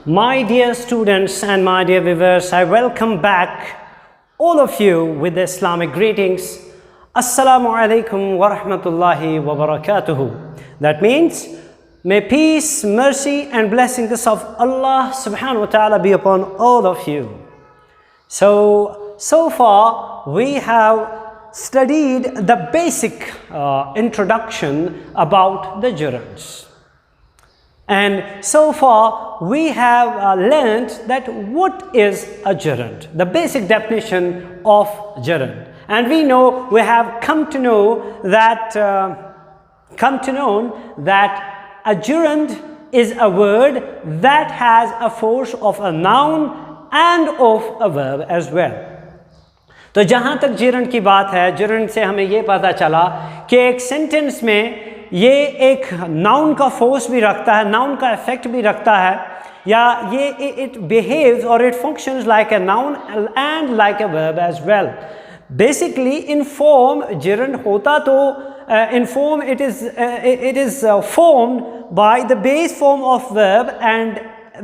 My dear students and my dear viewers, I welcome back all of you with the Islamic greetings. Assalamu alaikum wa rahmatullahi wa barakatuhu. That means, may peace, mercy and blessings of Allah subhanahu wa ta'ala be upon all of you. So far we have studied the basic introduction about the gerunds. And so far we have learned that what is a gerund, the basic definition of gerund. And we have come to know that a gerund is a word that has a force of a noun and of a verb as well. तो जहाँ तक gerund की बात है, gerund से हमें ये पता चला कि एक सेंटेंस में ये एक नाउन का फोर्स भी रखता है, नाउन का इफेक्ट भी रखता है, या ये इट बिहेव्स और it functions like a noun and like a verb as well. Basically in form gerund होता तो in form it is formed by the base form of verb and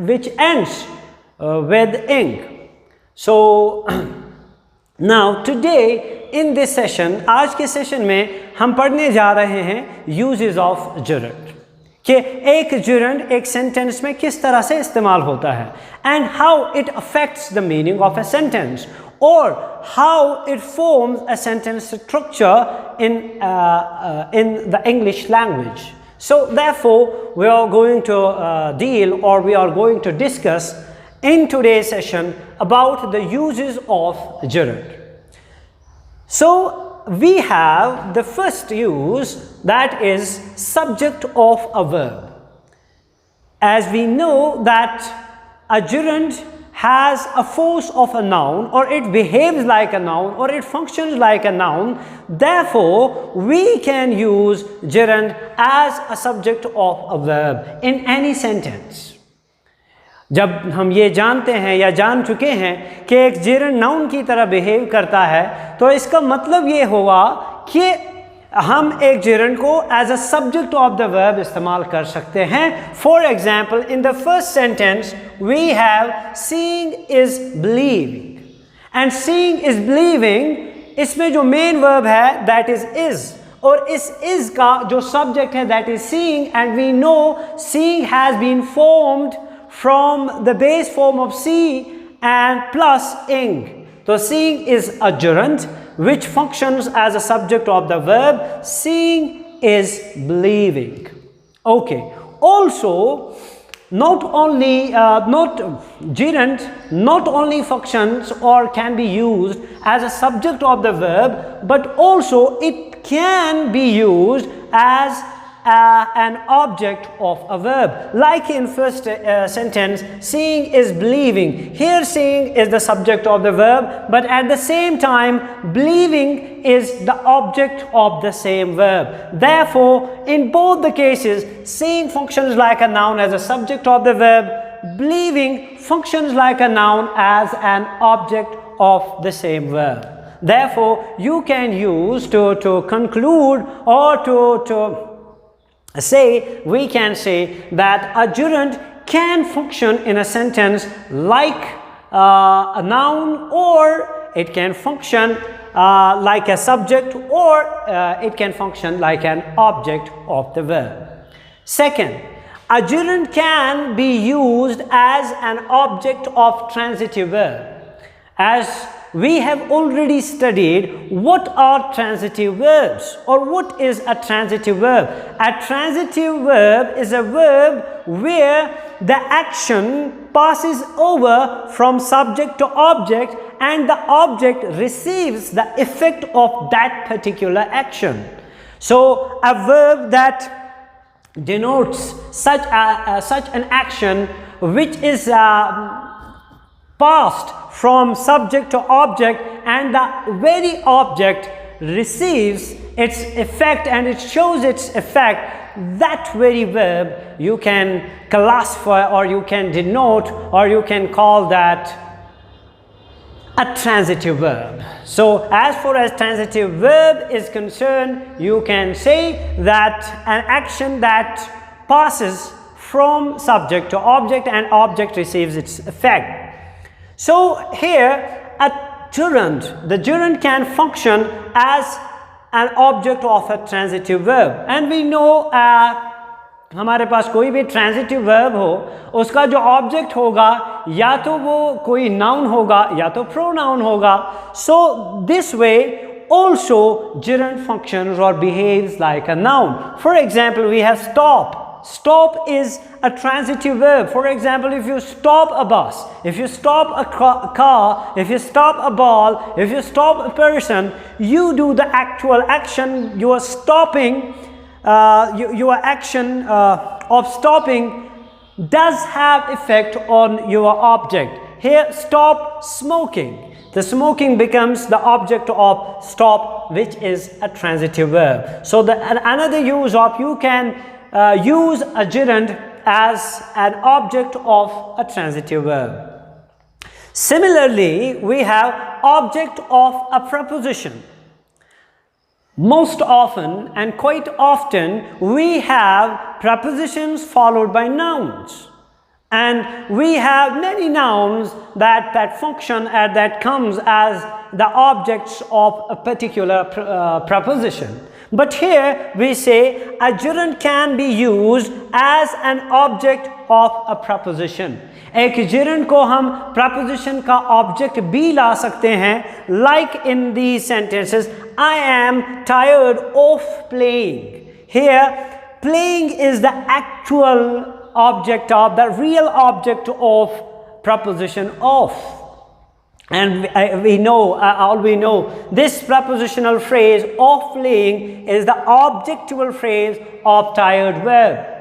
which ends with ing. So now today in this session, आज के session में हम पढ़ने जा रहे हैं uses of gerund, कि एक gerund एक सेंटेंस में किस तरह से इस्तेमाल होता है, and how it affects the meaning of a sentence, or how it forms a sentence structure in the English language. So therefore we are going to we are going to discuss in today's session about the uses of gerund. So we have the first use, that is subject of a verb. As we know that a gerund has a force of a noun, or it behaves like a noun, or it functions like a noun, therefore we can use gerund as a subject of a verb in any sentence. जब हम ये जानते हैं या जान चुके हैं कि एक gerund नाउन की तरह बिहेव करता है, तो इसका मतलब ये हुआ कि हम एक gerund को as a subject of the verb इस्तेमाल कर सकते हैं. For example, in the first sentence we have seeing is believing, and seeing is believing, इसमें जो मेन वर्ब है दैट इज, और इस का जो सब्जेक्ट है that is seeing, and we know seeing has been formed from the base form of see and plus ing. So seeing is a gerund which functions as a subject of the verb. Seeing is believing. Okay. Also, gerund not only functions or can be used as a subject of the verb, but also it can be used as an object of a verb. Like in first sentence, seeing is believing. Here seeing is the subject of the verb, but at the same time believing is the object of the same verb. Therefore, in both the cases, seeing functions like a noun as a subject of the verb, believing functions like a noun as an object of the same verb. Therefore, you can use to conclude or we can say that a gerund can function in a sentence like a noun, or it can function like a subject, or it can function like an object of the verb. Second, a gerund can be used as an object of transitive verb. As we have already studied what are transitive verbs, or what is a transitive verb. A transitive verb is a verb where the action passes over from subject to object and the object receives the effect of that particular action. So a verb that denotes such an action which is passed from subject to object, and the very object receives its effect and it shows its effect, that very verb you can classify, or you can denote, or you can call that a transitive verb. So as far as transitive verb is concerned, you can say that an action that passes from subject to object and object receives its effect. So here the gerund can function as an object of a transitive verb, and we know हमारे पास कोई भी transitive verb हो उसका जो object होगा या तो वो कोई नाउन होगा या तो प्रोनाउन होगा. So this way also gerund functions or behaves like a noun. For example, we have stop. Stop is a transitive verb. For example, if you stop a bus, if you stop a car, if you stop a ball, if you stop a person, you do the actual action. You are stopping. Your action of stopping does have effect on your object. Here, stop smoking. The smoking becomes the object of stop, which is a transitive verb. So another use of, you can use a gerund as an object of a transitive verb. Similarly, we have object of a preposition. Most often and quite often we have prepositions followed by nouns. And we have many nouns that function and that comes as the objects of a particular preposition. But here we say a gerund can be used as an object of a preposition. एक gerund को हम preposition का object भी ला सकते हैं, like in these sentences, I am tired of playing. Here, playing is the actual object of, the real object of preposition of. And we know this prepositional phrase of playing is the objectual phrase of tired verb.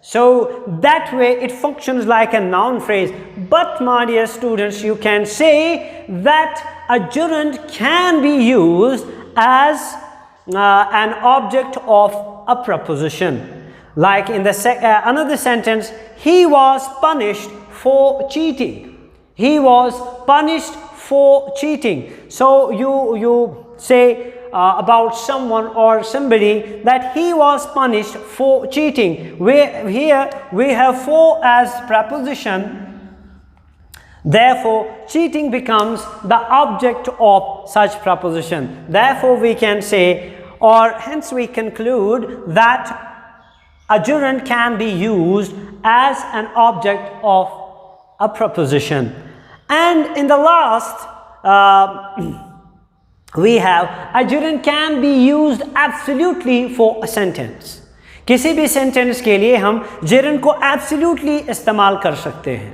So that way it functions like a noun phrase. But my dear students, you can say that a gerund can be used as an object of a preposition. Like in the another sentence, he was punished for cheating. He was punished for cheating. So you say about someone or somebody that he was punished for cheating. Here we have for as preposition. Therefore, cheating becomes the object of such preposition. Therefore, we can say, or hence we conclude that a gerund can be used as an object of a preposition. And in the last, we have a gerund can be used absolutely for a sentence. किसी भी sentence के लिए हम gerund को absolutely इस्तेमाल कर सकते हैं.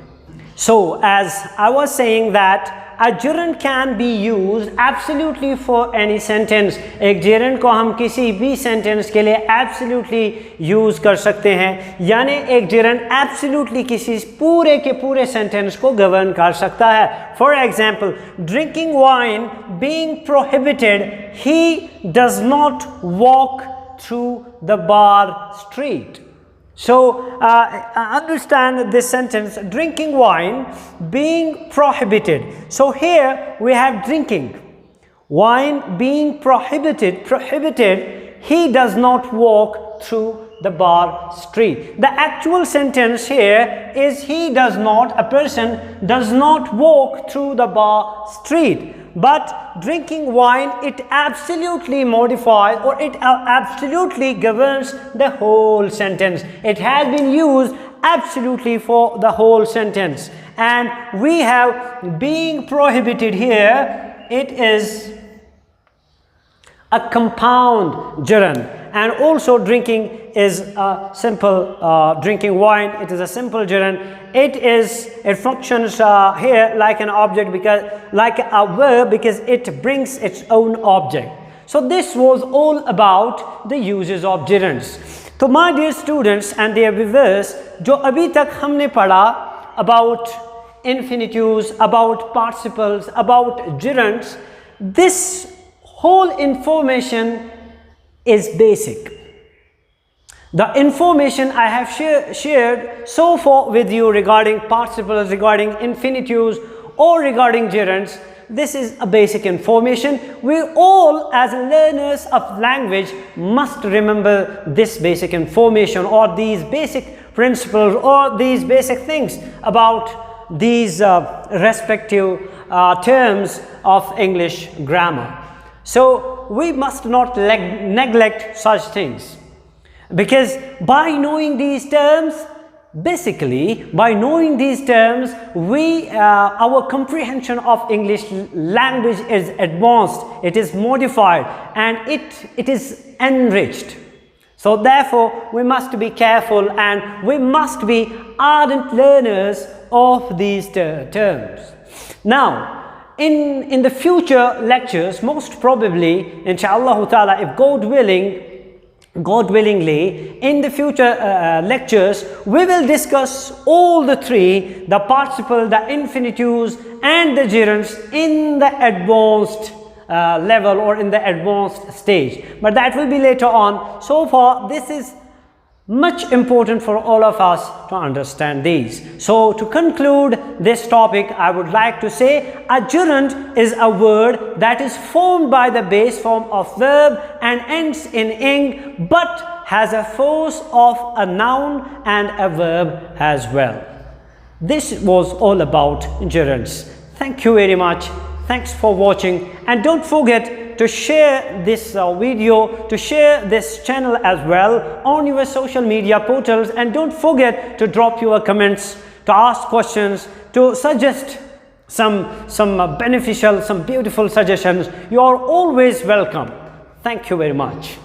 So, as I was saying that a gerund can be used absolutely for any sentence. एक gerund को हम किसी भी sentence के लिए absolutely use कर सकते हैं, यानी एक gerund absolutely किसी पूरे के पूरे sentence को govern कर सकता है. For example, drinking wine being prohibited, he does not walk through the bar street. So understand this sentence, drinking wine being prohibited. So here we have drinking wine being prohibited, he does not walk through the bar street. The actual sentence here is he does not, a person does not walk through the bar street. But drinking wine, it absolutely modifies, or it absolutely governs the whole sentence. It has been used absolutely for the whole sentence. And we have being prohibited here, it is a compound gerund. And also drinking is a simple, drinking wine, it is a simple gerund. It functions here like an object, because like a verb, because it brings its own object. So this was all about the uses of gerunds. So my dear students and their viewers, जो अभी तक हमने पढ़ा about infinitives, about participles, about gerunds, this whole information is basic. The information I have shared so far with you regarding participles, regarding infinitives, or regarding gerunds, this is a basic information. We all, as learners of language, must remember this basic information or these basic principles or these basic things about these respective terms of English grammar. So we must not neglect such things, because by knowing these terms, basically by knowing these terms, our comprehension of English language is advanced, it is modified, and it is enriched. So therefore we must be careful and we must be ardent learners of these terms. Now in the future lectures, most probably, inshallah ta'ala, if God willingly, in the future lectures, we will discuss all the three, the participle, the infinitives and the gerunds, in the advanced level or in the advanced stage, but that will be later on. So far this is much important for all of us to understand these. So to conclude this topic, I would like to say a gerund is a word that is formed by the base form of verb and ends in ing, but has a force of a noun and a verb as well. This was all about gerunds. Thank you very much. Thanks for watching, and don't forget to share this video, to share this channel as well on your social media portals, and don't forget to drop your comments, to ask questions, to suggest some beneficial, some beautiful suggestions. You are always welcome. Thank you very much.